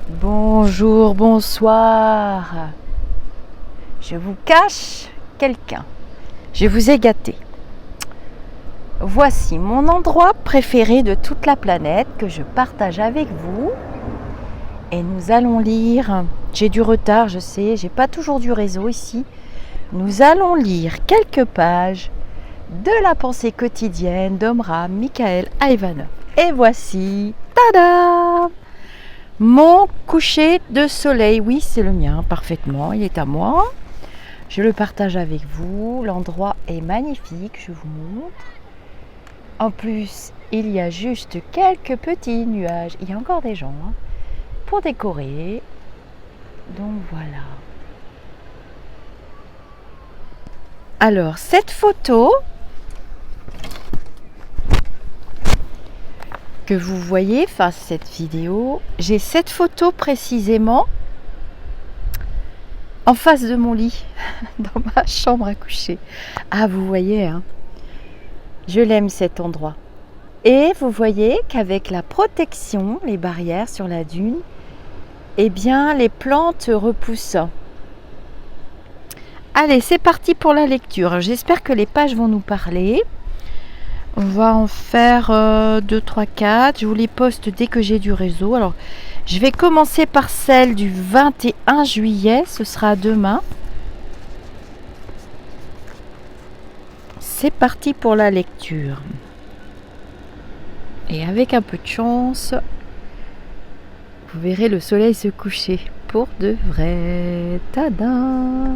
Bonjour, bonsoir. Je vous cache quelqu'un. Je vous ai gâté. Voici mon endroit préféré de toute la planète que je partage avec vous. Et nous allons lire. J'ai du retard, je sais, j'ai pas toujours du réseau ici. Nous allons lire quelques pages de la pensée quotidienne d'Omram Mikhaël Aïvanhov. Et voici, tada! Mon coucher de soleil, oui c'est le mien, parfaitement, il est à moi. Je le partage avec vous, l'endroit est magnifique, je vous montre. En plus, il y a juste quelques petits nuages, il y a encore des gens pour décorer. Donc voilà. Alors cette photo que vous voyez face à cette vidéo, j'ai cette photo précisément en face de mon lit, dans ma chambre à coucher. Ah, vous voyez, je l'aime cet endroit. Et vous voyez qu'avec la protection, les barrières sur la dune, eh bien, les plantes repoussent. Allez, c'est parti pour la lecture. J'espère que les pages vont nous parler. On va en faire 2, 3, 4. Je vous les poste dès que j'ai du réseau. Alors, je vais commencer par celle du 21 juillet. Ce sera demain. C'est parti pour la lecture. Et avec un peu de chance, vous verrez le soleil se coucher. Pour de vrai. Tada!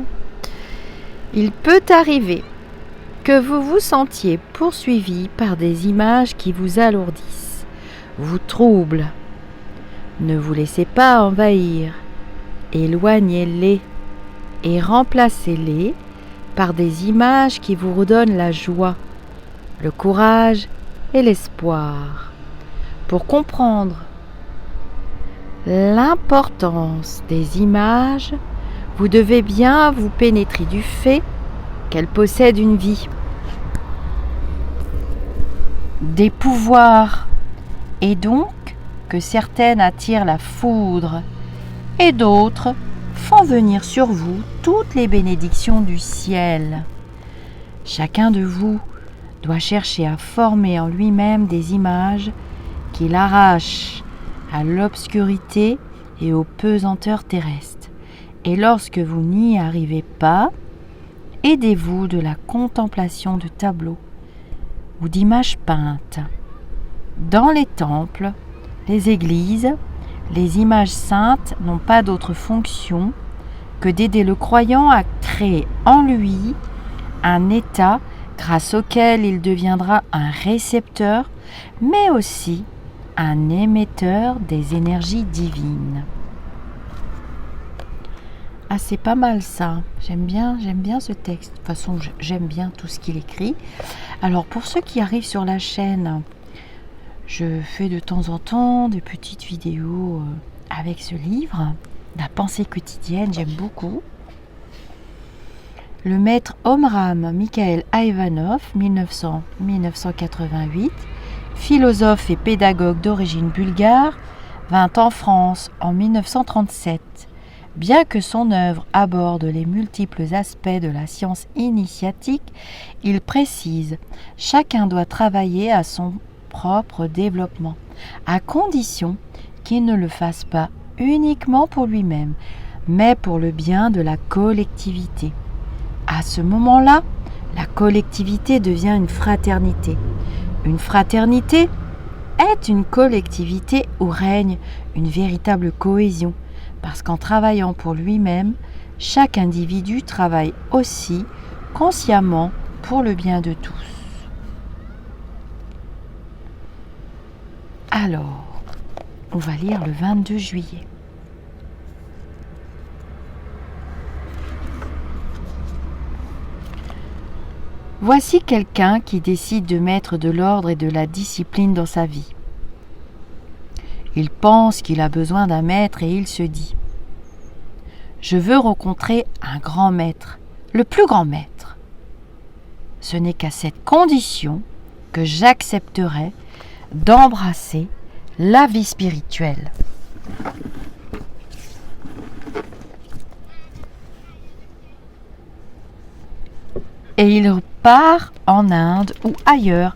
Il peut arriver que vous vous sentiez poursuivi par des images qui vous alourdissent, vous troublent. Ne vous laissez pas envahir. Éloignez-les et remplacez-les par des images qui vous redonnent la joie, le courage et l'espoir. Pour comprendre l'importance des images, vous devez bien vous pénétrer du fait qu'elles possèdent une vie, des pouvoirs, et donc que certaines attirent la foudre et d'autres font venir sur vous toutes les bénédictions du ciel. Chacun de vous doit chercher à former en lui-même des images qui l'arrachent à l'obscurité et aux pesanteurs terrestres. Et lorsque vous n'y arrivez pas, aidez-vous de la contemplation de tableaux ou d'images peintes. Dans les temples, les églises, les images saintes n'ont pas d'autre fonction que d'aider le croyant à créer en lui un état grâce auquel il deviendra un récepteur, mais aussi un émetteur des énergies divines. Ah, c'est pas mal ça. J'aime bien ce texte. De toute façon, j'aime bien tout ce qu'il écrit. Alors, pour ceux qui arrivent sur la chaîne, je fais de temps en temps des petites vidéos avec ce livre, La pensée quotidienne, j'aime beaucoup. Le maître Omram Mikhaël Aïvanhov, 1900-1988, philosophe et pédagogue d'origine bulgare, vint en France en 1937. Bien que son œuvre aborde les multiples aspects de la science initiatique, il précise « Chacun doit travailler à son propre développement, à condition qu'il ne le fasse pas uniquement pour lui-même, mais pour le bien de la collectivité. À ce moment-là, la collectivité devient une fraternité. Une fraternité est une collectivité où règne une véritable cohésion, parce qu'en travaillant pour lui-même, chaque individu travaille aussi consciemment pour le bien de tous. Alors, on va lire le 22 juillet. Voici quelqu'un qui décide de mettre de l'ordre et de la discipline dans sa vie. Il pense qu'il a besoin d'un maître et il se dit « Je veux rencontrer un grand maître, le plus grand maître. Ce n'est qu'à cette condition que j'accepterai d'embrasser la vie spirituelle. » et il part en Inde ou ailleurs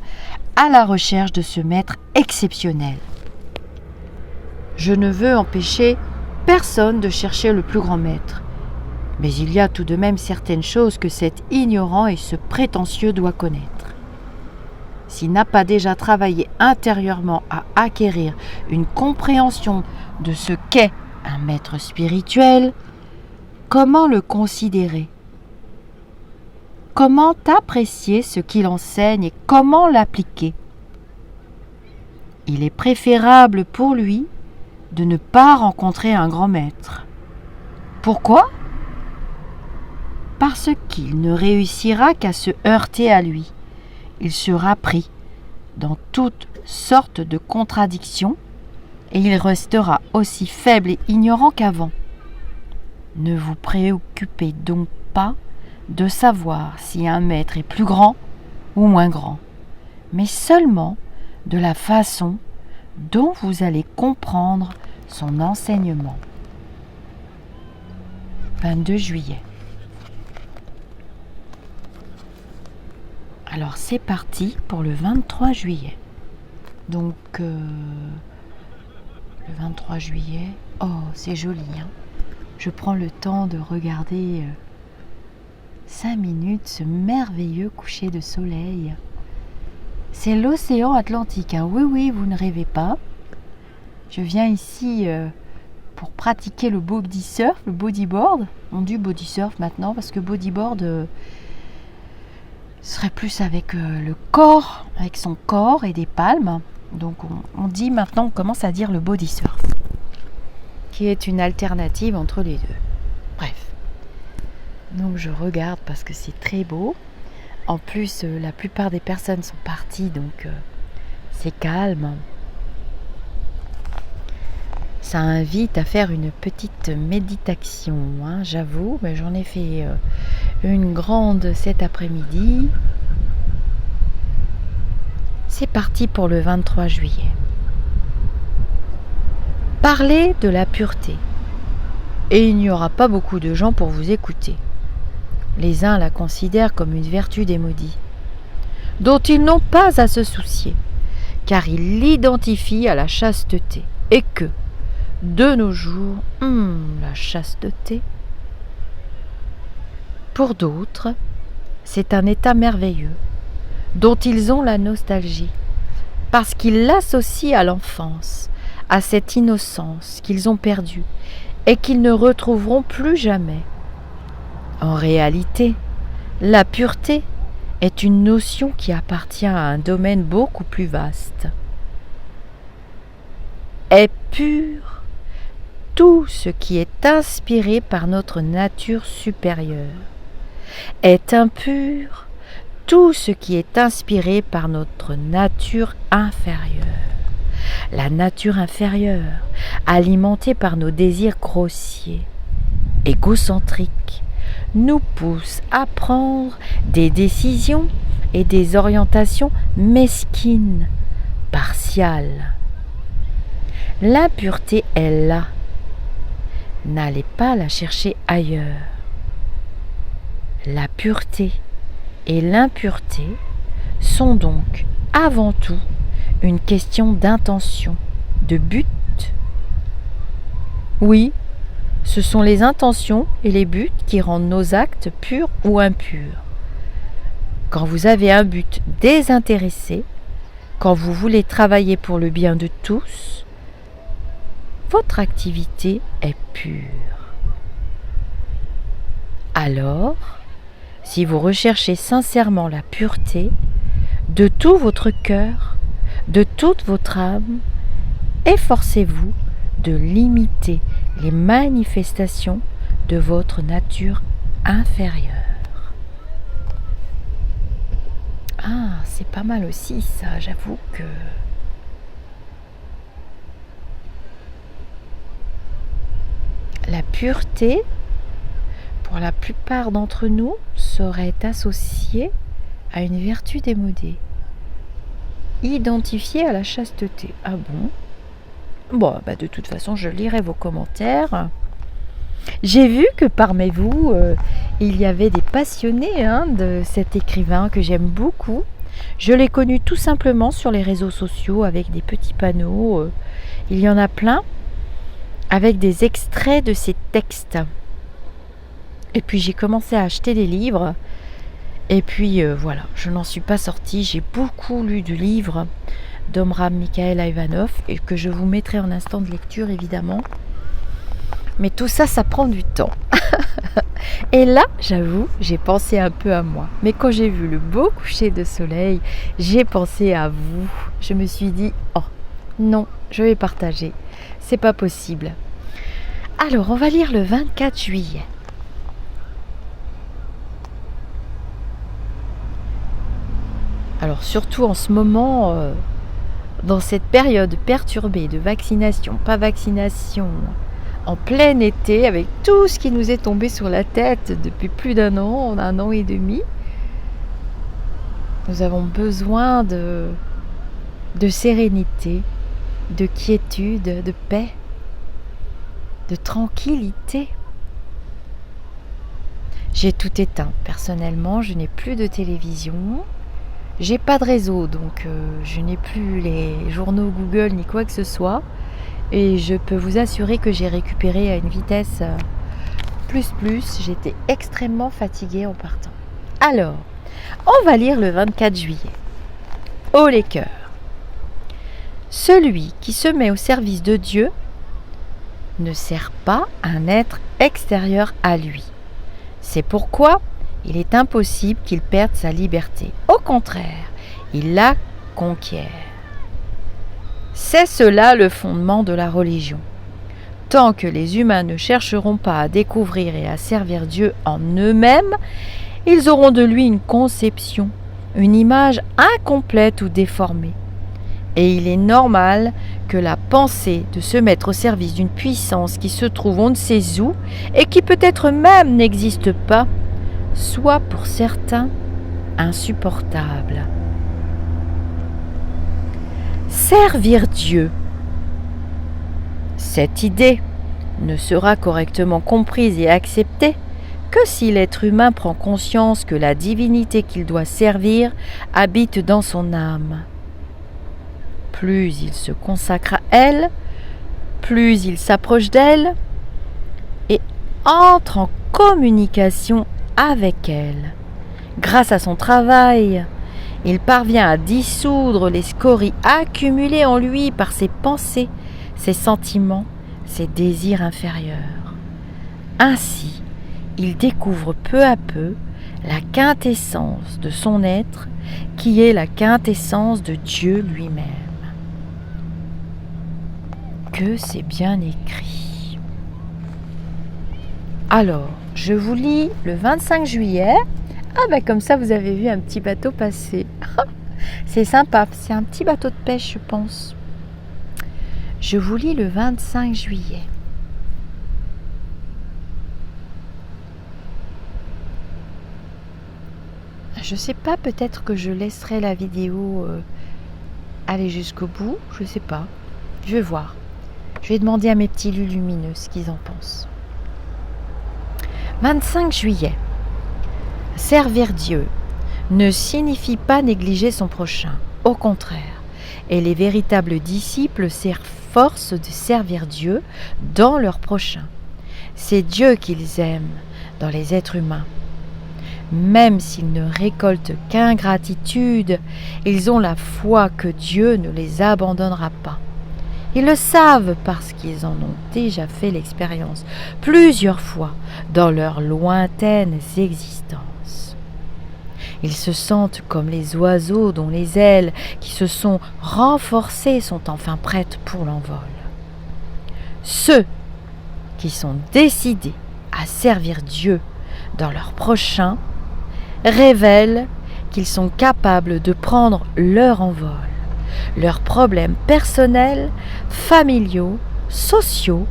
à la recherche de ce maître exceptionnel. Je ne veux empêcher personne de chercher le plus grand maître, mais il y a tout de même certaines choses que cet ignorant et ce prétentieux doit connaître. S'il n'a pas déjà travaillé intérieurement à acquérir une compréhension de ce qu'est un maître spirituel, comment le considérer? Comment apprécier ce qu'il enseigne et comment l'appliquer? Il est préférable pour lui de ne pas rencontrer un grand maître. Pourquoi? Parce qu'il ne réussira qu'à se heurter à lui. Il sera pris dans toutes sortes de contradictions et il restera aussi faible et ignorant qu'avant. Ne vous préoccupez donc pas de savoir si un maître est plus grand ou moins grand, mais seulement de la façon dont vous allez comprendre son enseignement. 22 juillet. Alors c'est parti pour le 23 juillet. Donc le 23 juillet, oh c'est joli, hein. Je prends le temps de regarder 5 minutes ce merveilleux coucher de soleil. C'est l'océan Atlantique, hein. Oui, vous ne rêvez pas. Je viens ici pour pratiquer le body surf, le bodyboard. On dit body surf maintenant parce que bodyboard serait plus avec le corps, avec son corps et des palmes. Donc on dit maintenant, on commence à dire le body surf, qui est une alternative entre les deux. Bref. Donc je regarde parce que c'est très beau. En plus, la plupart des personnes sont parties, donc c'est calme. Ça invite à faire une petite méditation, hein, j'avoue. Mais j'en ai fait une grande cet après-midi. C'est parti pour le 23 juillet. Parlez de la pureté. Et il n'y aura pas beaucoup de gens pour vous écouter. Les uns la considèrent comme une vertu des maudits, dont ils n'ont pas à se soucier, car ils l'identifient à la chasteté, et que, de nos jours, la chasteté. Pour d'autres, c'est un état merveilleux, dont ils ont la nostalgie, parce qu'ils l'associent à l'enfance, à cette innocence qu'ils ont perdue, et qu'ils ne retrouveront plus jamais. En réalité, la pureté est une notion qui appartient à un domaine beaucoup plus vaste. Est pur tout ce qui est inspiré par notre nature supérieure. Est impur tout ce qui est inspiré par notre nature inférieure. La nature inférieure, alimentée par nos désirs grossiers, égocentriques, nous pousse à prendre des décisions et des orientations mesquines, partiales. L'impureté est là. N'allez pas la chercher ailleurs. La pureté et l'impureté sont donc avant tout une question d'intention, de but. Oui, ce sont les intentions et les buts qui rendent nos actes purs ou impurs. Quand vous avez un but désintéressé, quand vous voulez travailler pour le bien de tous, votre activité est pure. Alors, si vous recherchez sincèrement la pureté de tout votre cœur, de toute votre âme, efforcez-vous de limiter les manifestations de votre nature inférieure. Ah, c'est pas mal aussi ça, j'avoue que... La pureté, pour la plupart d'entre nous, serait associée à une vertu démodée, identifiée à la chasteté. Ah bon ? Bon, de toute façon, je lirai vos commentaires. J'ai vu que parmi vous, il y avait des passionnés de cet écrivain que j'aime beaucoup. Je l'ai connu tout simplement sur les réseaux sociaux avec des petits panneaux. Il y en a plein avec des extraits de ses textes. Et puis j'ai commencé à acheter des livres. Et puis voilà, je n'en suis pas sortie. J'ai beaucoup lu du livre d'Omram Mikhaël Ivanov et que je vous mettrai en instant de lecture évidemment. Mais tout ça, ça prend du temps. Et là, j'avoue, j'ai pensé un peu à moi. Mais quand j'ai vu le beau coucher de soleil, j'ai pensé à vous. Je me suis dit, oh non, je vais partager. C'est pas possible. Alors, on va lire le 24 juillet. Alors, surtout en ce moment, dans cette période perturbée de vaccination, pas vaccination, en plein été, avec tout ce qui nous est tombé sur la tête depuis plus d'un an et demi, nous avons besoin de sérénité, de quiétude, de paix, de tranquillité. J'ai tout éteint. Personnellement, je n'ai plus de télévision, j'ai pas de réseau, donc je n'ai plus les journaux Google ni quoi que ce soit. Et je peux vous assurer que j'ai récupéré à une vitesse plus. J'étais extrêmement fatiguée en partant. Alors, on va lire le 24 juillet. Ô les cœurs, celui qui se met au service de Dieu ne sert pas un être extérieur à lui. C'est pourquoi il est impossible qu'il perde sa liberté. Au contraire, il la conquiert. C'est cela le fondement de la religion. Tant que les humains ne chercheront pas à découvrir et à servir Dieu en eux-mêmes, ils auront de lui une conception, une image incomplète ou déformée. Et il est normal que la pensée de se mettre au service d'une puissance qui se trouve on ne sait où et qui peut-être même n'existe pas, soit pour certains insupportable. Servir Dieu. Cette idée ne sera correctement comprise et acceptée que si l'être humain prend conscience que la divinité qu'il doit servir habite dans son âme. Plus il se consacre à elle, plus il s'approche d'elle et entre en communication avec elle. Grâce à son travail, il parvient à dissoudre les scories accumulées en lui par ses pensées, ses sentiments, ses désirs inférieurs. Ainsi, il découvre peu à peu la quintessence de son être, qui est la quintessence de Dieu lui-même. Que c'est bien écrit. Alors, je vous lis le 25 juillet. Comme ça vous avez vu un petit bateau passer. C'est sympa, c'est un petit bateau de pêche je pense. Je vous lis le 25 juillet. Je sais pas, peut-être que je laisserai la vidéo aller jusqu'au bout, je sais pas. Je vais voir. Je vais demander à mes petits lumineux ce qu'ils en pensent. 25 juillet. Servir Dieu ne signifie pas négliger son prochain, au contraire. Et les véritables disciples s'efforcent de servir Dieu dans leur prochain. C'est Dieu qu'ils aiment dans les êtres humains. Même s'ils ne récoltent qu'ingratitude, ils ont la foi que Dieu ne les abandonnera pas. Ils le savent parce qu'ils en ont déjà fait l'expérience plusieurs fois dans leurs lointaines existences. Ils se sentent comme les oiseaux dont les ailes qui se sont renforcées sont enfin prêtes pour l'envol. Ceux qui sont décidés à servir Dieu dans leur prochain révèlent qu'ils sont capables de prendre leur envol. Leurs problèmes personnels, familiaux, sociaux,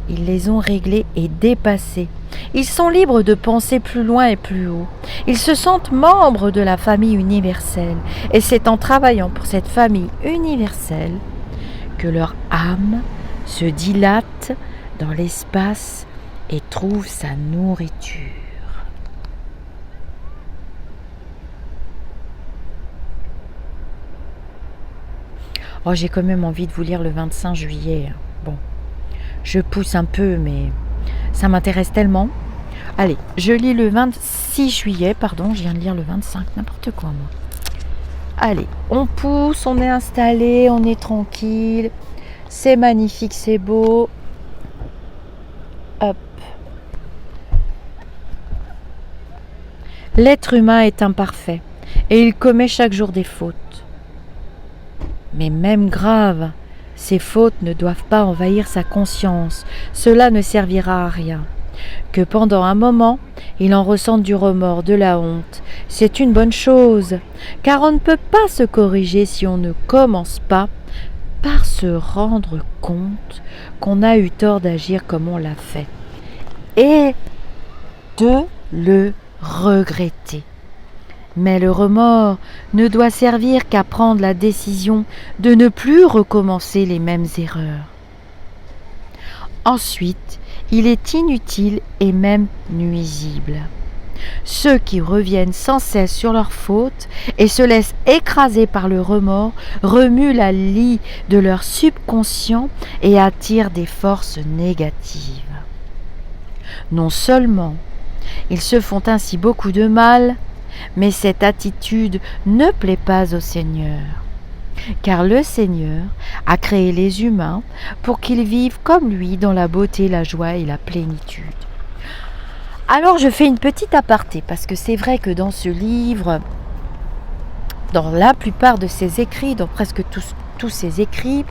ils les ont réglés et dépassés. Ils sont libres de penser plus loin et plus haut. Ils se sentent membres de la famille universelle. Et c'est en travaillant pour cette famille universelle que leur âme se dilate dans l'espace et trouve sa nourriture. Oh, j'ai quand même envie de vous lire le 25 juillet. Bon, je pousse un peu, mais ça m'intéresse tellement. Allez, je lis le 26 juillet, pardon, je viens de lire le 25, n'importe quoi moi. Allez, on pousse, on est installé, on est tranquille. C'est magnifique, c'est beau. Hop. L'être humain est imparfait et il commet chaque jour des fautes. Mais même graves, ces fautes ne doivent pas envahir sa conscience. Cela ne servira à rien. Que pendant un moment, il en ressente du remords, de la honte. C'est une bonne chose, car on ne peut pas se corriger si on ne commence pas par se rendre compte qu'on a eu tort d'agir comme on l'a fait. Et de le regretter. Mais le remords ne doit servir qu'à prendre la décision de ne plus recommencer les mêmes erreurs. Ensuite, il est inutile et même nuisible. Ceux qui reviennent sans cesse sur leurs fautes et se laissent écraser par le remords remuent la lie de leur subconscient et attirent des forces négatives. Non seulement ils se font ainsi beaucoup de mal, mais cette attitude ne plaît pas au Seigneur, car le Seigneur a créé les humains pour qu'ils vivent comme lui dans la beauté, la joie et la plénitude. Alors je fais une petite aparté, parce que c'est vrai que dans ce livre, dans la plupart de ses écrits, dans presque tous ses écrits,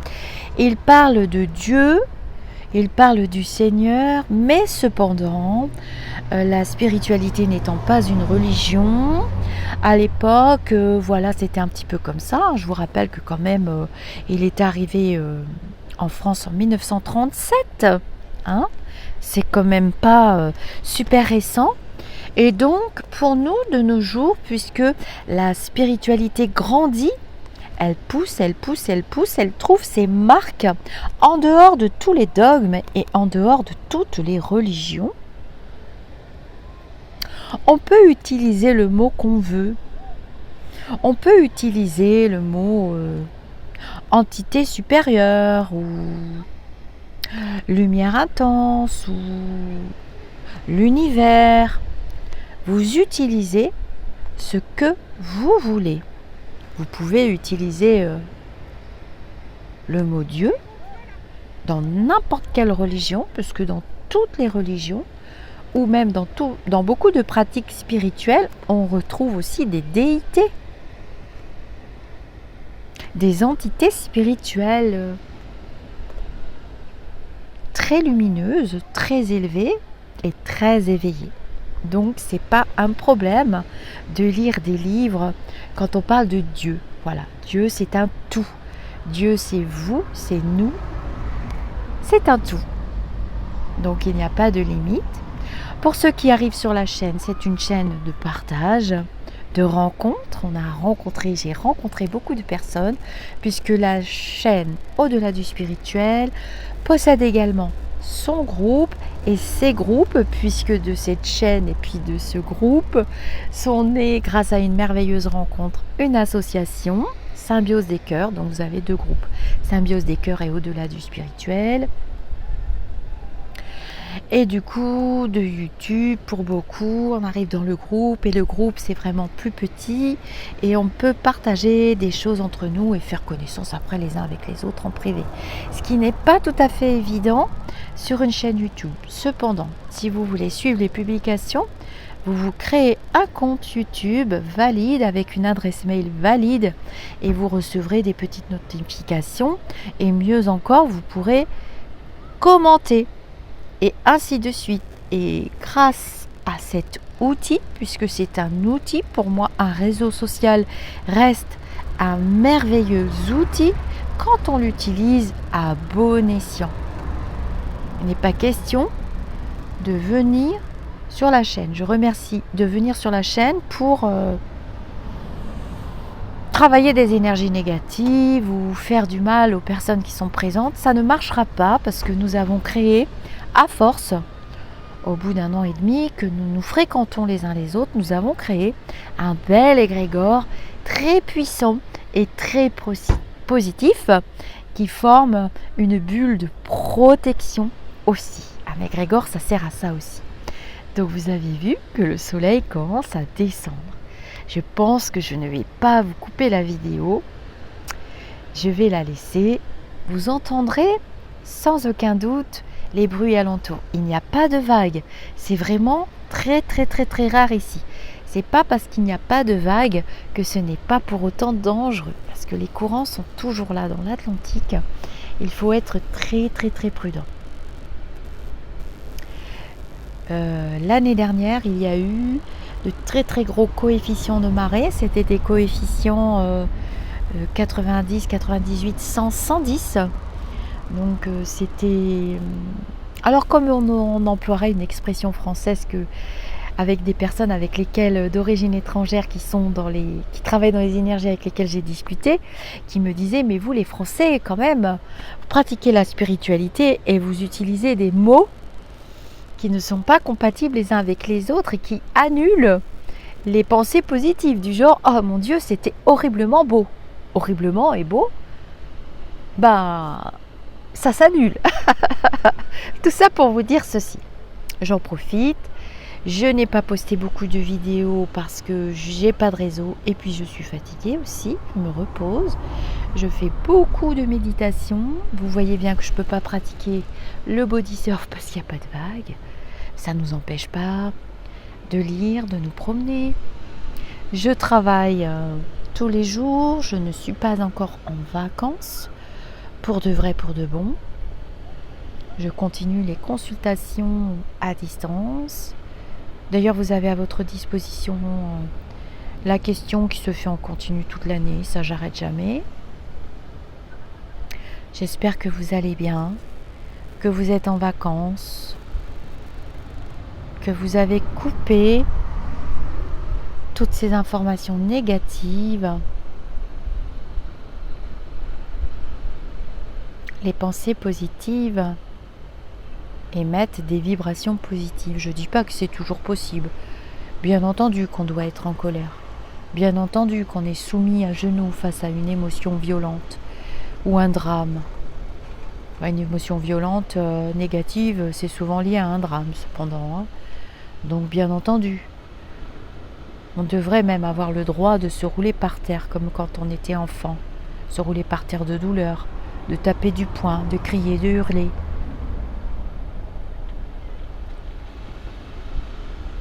il parle de Dieu, il parle du Seigneur, mais cependant, la spiritualité n'étant pas une religion, à l'époque, voilà, c'était un petit peu comme ça. Je vous rappelle que quand même, il est arrivé en France en 1937, hein, c'est quand même pas super récent. Et donc, pour nous, de nos jours, puisque la spiritualité grandit, elle pousse, elle pousse, elle pousse, elle trouve ses marques en dehors de tous les dogmes et en dehors de toutes les religions. On peut utiliser le mot qu'on veut. On peut utiliser le mot entité supérieure ou lumière intense ou l'univers. Vous utilisez ce que vous voulez. Vous pouvez utiliser le mot Dieu dans n'importe quelle religion, puisque dans toutes les religions, ou même dans beaucoup de pratiques spirituelles, on retrouve aussi des déités, des entités spirituelles très lumineuses, très élevées et très éveillées. Donc c'est pas un problème de lire des livres quand on parle de Dieu. Voilà, Dieu c'est un tout. Dieu c'est vous, c'est nous, c'est un tout. Donc il n'y a pas de limite. Pour ceux qui arrivent sur la chaîne, c'est une chaîne de partage, de rencontres. J'ai rencontré beaucoup de personnes, puisque la chaîne Au-delà du spirituel possède également son groupe et ses groupes, puisque de cette chaîne et puis de ce groupe sont nés, grâce à une merveilleuse rencontre, une association, Symbiose des Cœurs. Donc vous avez deux groupes, Symbiose des Cœurs et Au-delà du spirituel. Et du coup, de YouTube, pour beaucoup, on arrive dans le groupe, et le groupe c'est vraiment plus petit, et on peut partager des choses entre nous et faire connaissance après les uns avec les autres en privé. Ce qui n'est pas tout à fait évident sur une chaîne YouTube. Cependant, si vous voulez suivre les publications, vous vous créez un compte YouTube valide avec une adresse mail valide, et vous recevrez des petites notifications, et mieux encore, vous pourrez commenter. Et ainsi de suite. Et grâce à cet outil, puisque c'est un outil, pour moi, un réseau social reste un merveilleux outil quand on l'utilise à bon escient. Il n'est pas question de venir sur la chaîne. Je remercie de venir sur la chaîne pour travailler des énergies négatives ou faire du mal aux personnes qui sont présentes. Ça ne marchera pas, parce que nous avons créé à force au bout d'1 an et demi que nous nous fréquentons les uns les autres, nous avons créé un bel égrégore très puissant et très positif qui forme une bulle de protection aussi. Un égrégore, ça sert à ça aussi. Donc vous avez vu que le soleil commence à descendre. Je pense que je ne vais pas vous couper la vidéo. Je vais la laisser. Vous entendrez sans aucun doute les bruits alentours. Il n'y a pas de vagues. C'est vraiment très très très très rare ici. C'est pas parce qu'il n'y a pas de vagues que ce n'est pas pour autant dangereux. Parce que les courants sont toujours là dans l'Atlantique. Il faut être très très très prudent. L'année dernière, il y a eu de très très gros coefficients de marée. C'était des coefficients 90, 98, 100, 110. Donc c'était... Alors comme on emploierait une expression française que avec des personnes avec lesquelles d'origine étrangère qui travaillent dans les énergies avec lesquelles j'ai discuté, qui me disaient mais vous les Français quand même, vous pratiquez la spiritualité et vous utilisez des mots qui ne sont pas compatibles les uns avec les autres et qui annulent les pensées positives du genre « Oh mon Dieu, c'était horriblement beau ». Horriblement et beau, ça s'annule. Tout ça pour vous dire ceci. J'en profite. Je n'ai pas posté beaucoup de vidéos parce que j'ai pas de réseau et puis je suis fatiguée aussi. Je me repose. Je fais beaucoup de méditation. Vous voyez bien que je ne peux pas pratiquer le body surf parce qu'il n'y a pas de vagues. Ça ne nous empêche pas de lire, de nous promener. Je travaille tous les jours. Je ne suis pas encore en vacances. Pour de vrai, pour de bon. Je continue les consultations à distance. D'ailleurs, vous avez à votre disposition la question qui se fait en continu toute l'année. Ça, j'arrête jamais. J'espère que vous allez bien, que vous êtes en vacances, que vous avez coupé toutes ces informations négatives, les pensées positives émettent des vibrations positives. Je ne dis pas que c'est toujours possible. Bien entendu qu'on doit être en colère. Bien entendu qu'on est soumis à genoux face à une émotion violente ou un drame. Une émotion violente, négative, c'est souvent lié à un drame cependant. Donc bien entendu, on devrait même avoir le droit de se rouler par terre comme quand on était enfant. Se rouler par terre de douleur, de taper du poing, de crier, de hurler.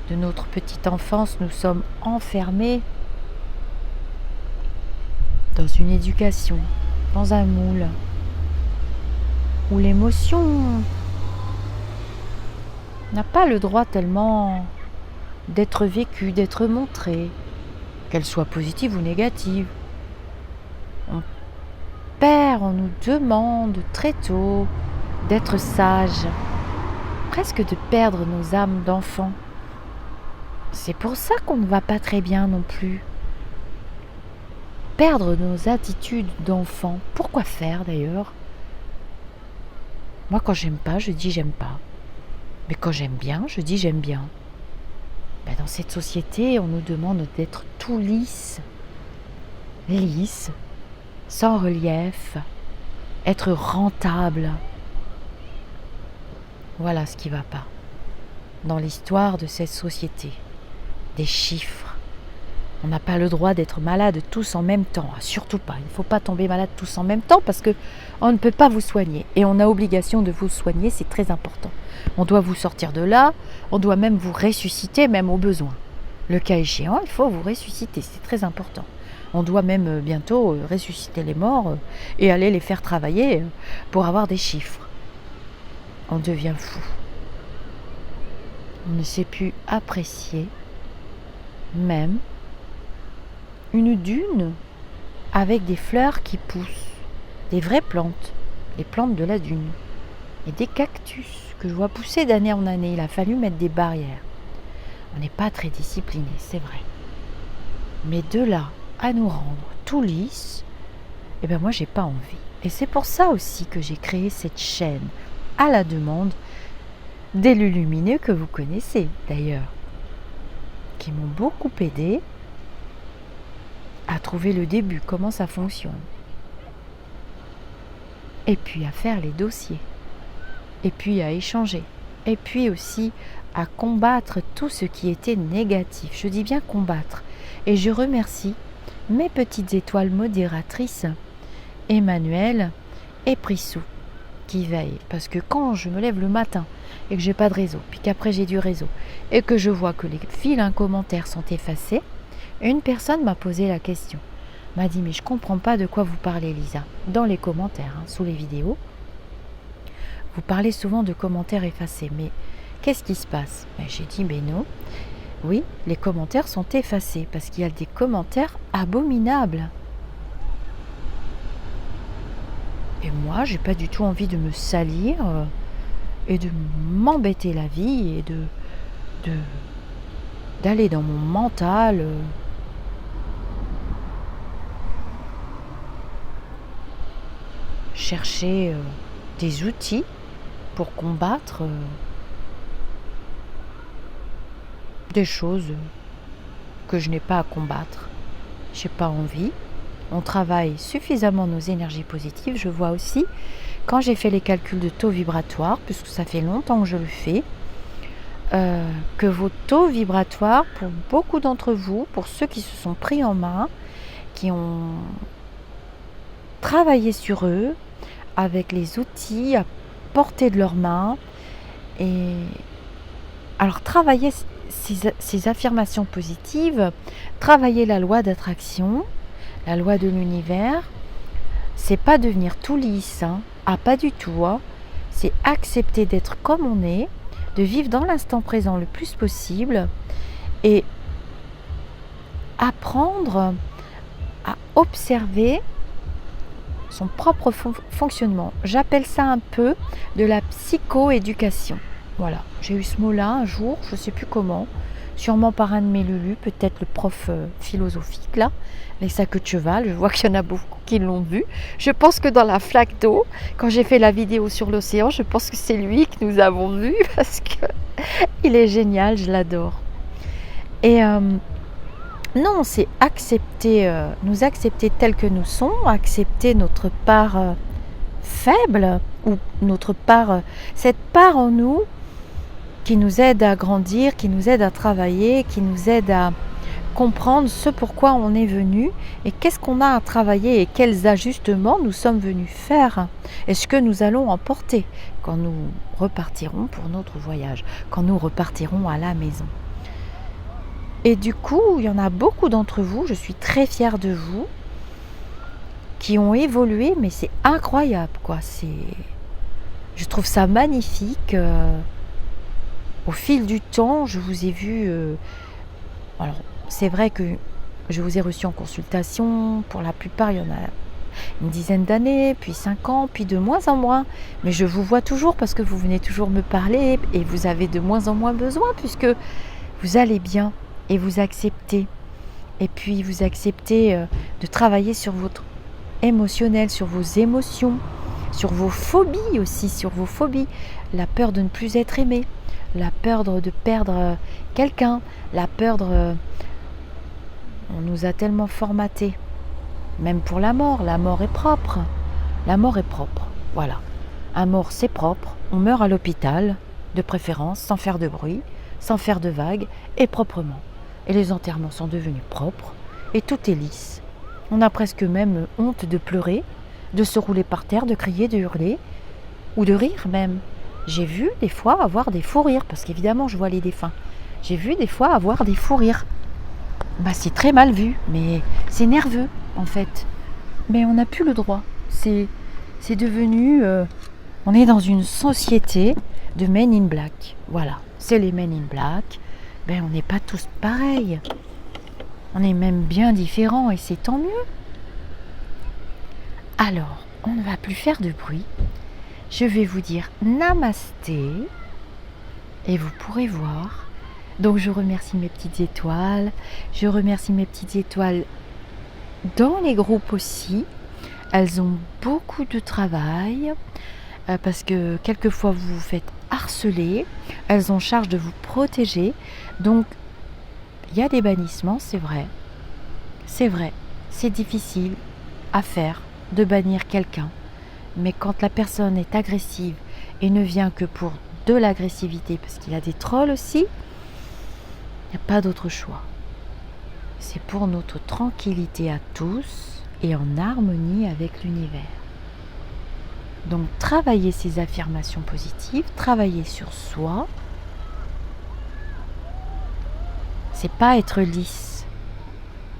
De notre petite enfance, nous sommes enfermés dans une éducation, dans un moule, où l'émotion n'a pas le droit tellement d'être vécue, d'être montrée, qu'elle soit positive ou négative. On nous demande très tôt d'être sage, presque de perdre nos âmes d'enfants. C'est pour ça qu'on ne va pas très bien non plus. Perdre nos attitudes d'enfant. Pourquoi faire d'ailleurs ? Moi quand j'aime pas, je dis j'aime pas. Mais quand j'aime bien, je dis j'aime bien. Dans cette société, on nous demande d'être tout lisse, sans relief, être rentable. Voilà ce qui ne va pas dans l'histoire de cette société. Des chiffres. On n'a pas le droit d'être malade tous en même temps. Surtout pas. Il ne faut pas tomber malade tous en même temps parce qu'on ne peut pas vous soigner. Et on a obligation de vous soigner, c'est très important. On doit vous sortir de là. On doit même vous ressusciter, même au besoin. Le cas échéant, il faut vous ressusciter. C'est très important. On doit même bientôt ressusciter les morts et aller les faire travailler pour avoir des chiffres. On devient fou. On ne sait plus apprécier même une dune avec des fleurs qui poussent, des vraies plantes, les plantes de la dune, et des cactus que je vois pousser d'année en année. Il a fallu mettre des barrières. On n'est pas très discipliné, c'est vrai. Mais de là à nous rendre tout lisse, moi j'ai pas envie. Et c'est pour ça aussi que j'ai créé cette chaîne à la demande d'élus lumineux que vous connaissez d'ailleurs, qui m'ont beaucoup aidé à trouver le début, comment ça fonctionne. Et puis à faire les dossiers. Et puis à échanger. Et puis aussi à combattre tout ce qui était négatif. Je dis bien combattre. Et je remercie mes petites étoiles modératrices, Emmanuel et Prissou, qui veillent. Parce que quand je me lève le matin et que j'ai pas de réseau, puis qu'après j'ai du réseau, et que je vois que les fils commentaires sont effacés, une personne m'a posé la question. M'a dit, mais je comprends pas de quoi vous parlez, Lisa. Dans les commentaires, sous les vidéos, vous parlez souvent de commentaires effacés. Mais qu'est-ce qui se passe? J'ai dit, mais non. Oui, les commentaires sont effacés parce qu'il y a des commentaires abominables. Et moi, j'ai pas du tout envie de me salir et de m'embêter la vie et d'aller dans mon mental. Chercher des outils pour combattre des choses que je n'ai pas à combattre. Je n'ai pas envie. On travaille suffisamment nos énergies positives. Je vois aussi, quand j'ai fait les calculs de taux vibratoire, puisque ça fait longtemps que je le fais, que vos taux vibratoires, pour beaucoup d'entre vous, pour ceux qui se sont pris en main, qui ont travaillé sur eux, avec les outils à portée de leurs mains, et alors travailler ces affirmations positives, travailler la loi d'attraction, la loi de l'univers, c'est pas devenir tout lisse, pas du tout, c'est accepter d'être comme on est, de vivre dans l'instant présent le plus possible et apprendre à observer son propre fonctionnement. J'appelle ça un peu de la psychoéducation. Voilà, j'ai eu ce mot-là un jour, je ne sais plus comment, sûrement par un de mes lulus, peut-être le prof philosophique là, les sacs de cheval, je vois qu'il y en a beaucoup qui l'ont vu. Je pense que dans la flaque d'eau, quand j'ai fait la vidéo sur l'océan, je pense que c'est lui que nous avons vu parce que il est génial, je l'adore. Et non, c'est accepter, nous accepter tels que nous sommes, accepter notre part faible ou notre part, cette part en nous qui nous aide à grandir, qui nous aide à travailler, qui nous aide à comprendre ce pourquoi on est venu et qu'est-ce qu'on a à travailler et quels ajustements nous sommes venus faire et ce que nous allons emporter quand nous repartirons pour notre voyage, quand nous repartirons à la maison. Et du coup, il y en a beaucoup d'entre vous, je suis très fière de vous, qui ont évolué, mais c'est incroyable, quoi. Je trouve ça magnifique. Au fil du temps, je vous ai vu. Alors, c'est vrai que je vous ai reçu en consultation. Pour la plupart, il y en a une dizaine d'années, puis 5 ans, puis de moins en moins. Mais je vous vois toujours parce que vous venez toujours me parler et vous avez de moins en moins besoin puisque vous allez bien. Et vous acceptez. Et puis vous acceptez de travailler sur votre émotionnel, sur vos émotions, sur vos phobies aussi, sur vos phobies. La peur de ne plus être aimé, la peur de perdre quelqu'un, la peur de... On nous a tellement formatés. Même pour la mort est propre. La mort est propre, voilà. Un mort, c'est propre. On meurt à l'hôpital, de préférence, sans faire de bruit, sans faire de vagues, et proprement. Et les enterrements sont devenus propres et tout est lisse. On a presque même honte de pleurer, de se rouler par terre, de crier, de hurler ou de rire même. J'ai vu des fois avoir des fous rires parce qu'évidemment je vois les défunts. J'ai vu des fois avoir des fous rires. C'est très mal vu, mais c'est nerveux en fait. Mais on n'a plus le droit. C'est devenu... on est dans une société de Men in Black. Voilà, c'est les Men in Black. On n'est pas tous pareils. On est même bien différents et c'est tant mieux. Alors, on ne va plus faire de bruit. Je vais vous dire namasté et vous pourrez voir. Donc je remercie mes petites étoiles. Je remercie mes petites étoiles dans les groupes aussi. Elles ont beaucoup de travail parce que quelquefois vous vous faites harceler, elles ont charge de vous protéger. Donc, il y a des bannissements, c'est vrai. C'est vrai, c'est difficile à faire de bannir quelqu'un. Mais quand la personne est agressive et ne vient que pour de l'agressivité, parce qu'il y a des trolls aussi, il n'y a pas d'autre choix. C'est pour notre tranquillité à tous et en harmonie avec l'univers. Donc travailler ces affirmations positives, travailler sur soi, c'est pas être lisse,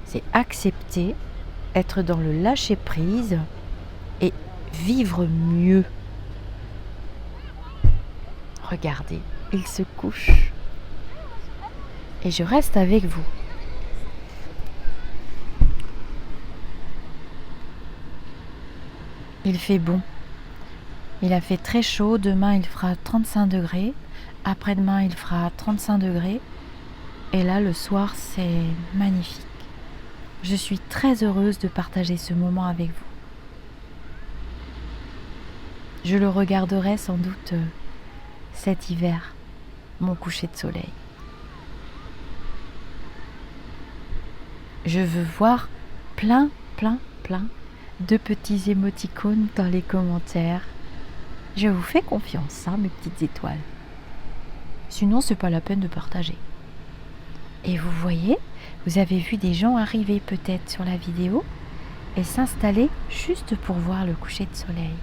c'est accepter, être dans le lâcher prise et vivre mieux. Regardez, il se couche et je reste avec vous. Il fait bon. Il a fait très chaud. Demain, il fera 35 degrés. Après-demain, il fera 35 degrés. Et là, le soir, c'est magnifique. Je suis très heureuse de partager ce moment avec vous. Je le regarderai sans doute cet hiver, mon coucher de soleil. Je veux voir plein de petits émoticônes dans les commentaires. Je vous fais confiance, hein, mes petites étoiles. Sinon, c'est pas la peine de partager. Et vous voyez, vous avez vu des gens arriver peut-être sur la vidéo et s'installer juste pour voir le coucher de soleil.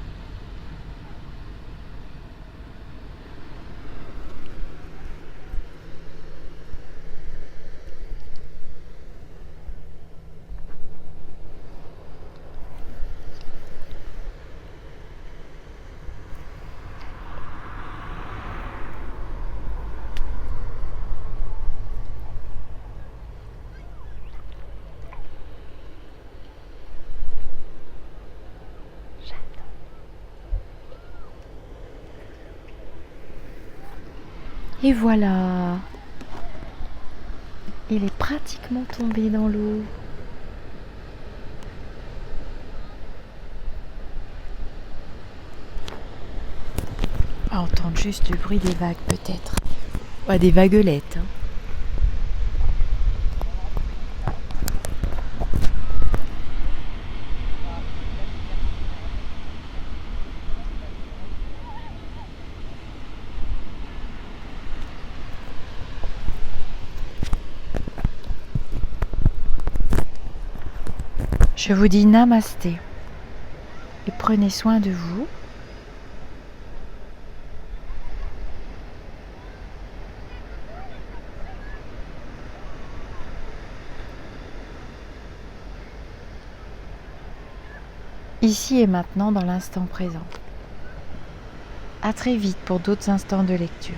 Et voilà, il est pratiquement tombé dans l'eau. On va entendre juste le bruit des vagues peut-être. Ouais, des vaguelettes. Hein. Je vous dis namasté et prenez soin de vous. Ici et maintenant dans l'instant présent. À très vite pour d'autres instants de lecture.